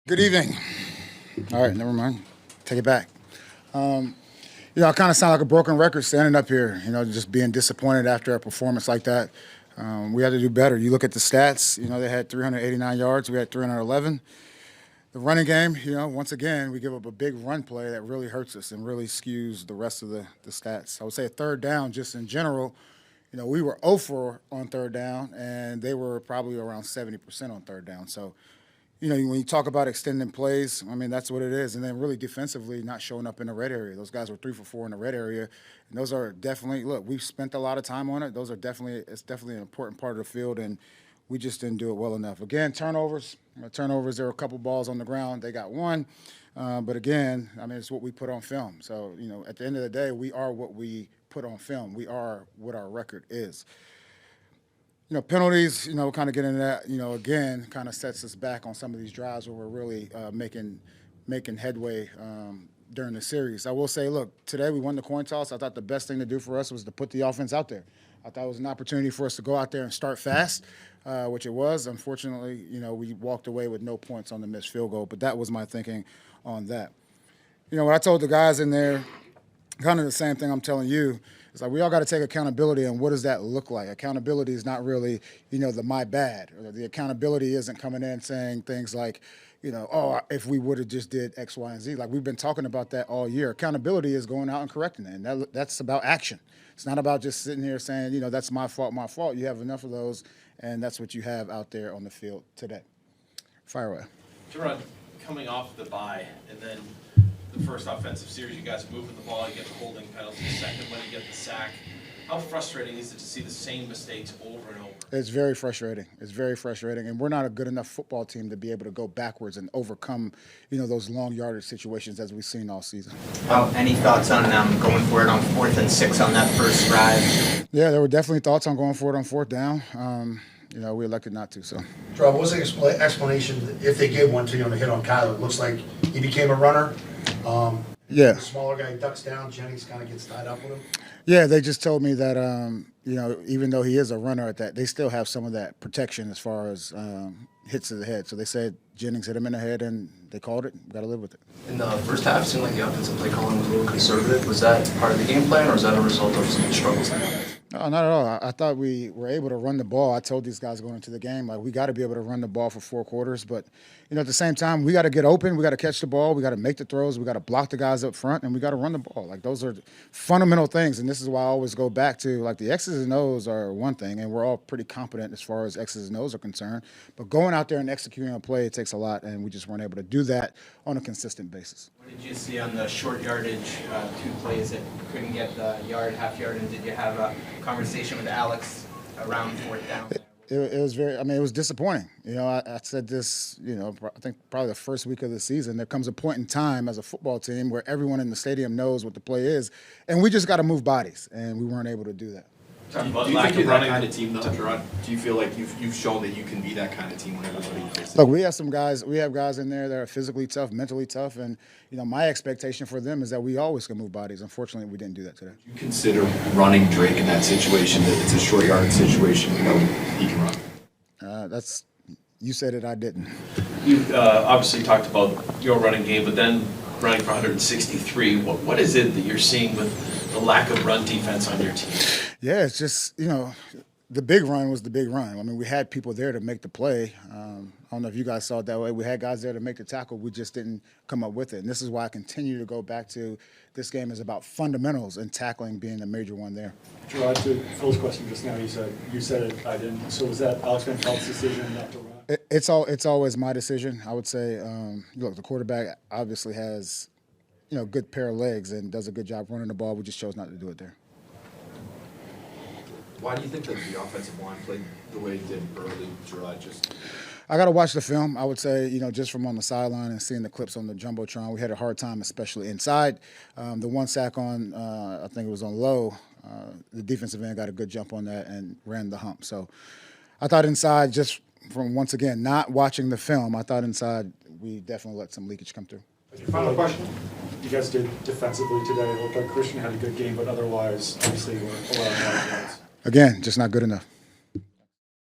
Good evening. All right, never mind. Take it back. I kind of sound like a broken record standing up here, just being disappointed after a performance like that. We had to do better. You look at the stats, they had 389 yards, we had 311. The running game, once again, we give up a big run play that really hurts us and really skews the rest of the stats. I would say third down, just in general, we were 0 for on third down, and they were probably around 70% on third down. So, when you talk about extending plays, I mean, that's what it is. And then really defensively not showing up in the red area. Those guys were 3 for 4 in the red area. And those are definitely, look, we've spent a lot of time on it. It's definitely an important part of the field, and we just didn't do it well enough. Again, turnovers, there were a couple balls on the ground. They got one. But again, I mean, it's what we put on film. So, at the end of the day, we are what we put on film. We are what our record is. Penalties, kind of getting into that, again, kind of sets us back on some of these drives where we're really making headway during the series. I will say, look, today we won the coin toss. I thought the best thing to do for us was to put the offense out there. I thought it was an opportunity for us to go out there and start fast, which it was. Unfortunately, we walked away with no points on the missed field goal, but that was my thinking on that. What I told the guys in there, kind of the same thing I'm telling you. It's like we all got to take accountability, and what does that look like? Accountability is not really, the my bad. Or the accountability isn't coming in saying things like, if we would have just did X, Y, and Z. Like we've been talking about that all year. Accountability is going out and correcting it, and that's about action. It's not about just sitting here saying, that's my fault. You have enough of those, and that's what you have out there on the field today. Fire away. Jerod, coming off the bye, and then the first offensive series, you guys moving the ball, you get the holding penalty, second when you get the sack. How frustrating is it to see the same mistakes over and over? It's very frustrating. And we're not a good enough football team to be able to go backwards and overcome, those long yardage situations as we've seen all season. Any thoughts on going for it on 4th and 6 on that first drive? Yeah, there were definitely thoughts on going for it on 4th down. We elected not to. So, Jerod, what was the explanation if they gave one to you on the hit on Kyler? It looks like he became a runner. Yeah. The smaller guy ducks down. Jennings kind of gets tied up with him. Yeah, they just told me that, even though he is a runner at that, they still have some of that protection as far as hits to the head. So they said Jennings hit him in the head, and they called it. Got to live with it. In the first half, it seemed like the offensive play calling was a little conservative. Was that part of the game plan, or is that a result of some struggles? No, not at all. I thought we were able to run the ball. I told these guys going into the game, we got to be able to run the ball for 4 quarters. But, at the same time, we got to get open. We got to catch the ball. We got to make the throws. We got to block the guys up front, and we got to run the ball. Those are fundamental things, and this is why I always go back to, the X's and O's are one thing, and we're all pretty competent as far as X's and O's are concerned. But going out there and executing a play, it takes a lot, and we just weren't able to do that on a consistent basis. What did you see on the short yardage 2 plays that couldn't get the half yard, and did you have a conversation with Alex around 4th down? It was it was disappointing. I said this, I think probably the first week of the season. There comes a point in time as a football team where everyone in the stadium knows what the play is, and we just got to move bodies, and we weren't able to do that. Do you think you're that kind of team, though, Jerod? Do you feel like you've shown that you can be that kind of team when everybody knows? Look, we have guys in there that are physically tough, mentally tough, and my expectation for them is that we always can move bodies. Unfortunately, we didn't do that today. Do you consider running Drake in that situation, that it's a short yard situation, he can run? You said it, I didn't. You obviously talked about your running game, but then running for 163. What is it that you're seeing with the lack of run defense on your team? Yeah, it's just, the big run was the big run. I mean, we had people there to make the play. I don't know if you guys saw it that way. We had guys there to make the tackle. We just didn't come up with it. And this is why I continue to go back to this game is about fundamentals and tackling being a major one there. Jerod, to Phil's question just now, you said it, I didn't. So was that Alex Van Pelt's decision not to run? It's always my decision. I would say, look, the quarterback obviously has, good pair of legs and does a good job running the ball. We just chose not to do it there. Why do you think that the offensive line played the way it did early, Jerod? I got to watch the film. I would say, just from on the sideline and seeing the clips on the Jumbotron, we had a hard time, especially inside. The one sack on, I think it was on Lowe, the defensive end got a good jump on that and ran the hump. So I thought inside, just from, once again, not watching the film, I thought inside we definitely let some leakage come through. Final question. You guys did defensively today. It looked like Christian had a good game, but otherwise, obviously, were allowing a lot of yards. Again, just not good enough.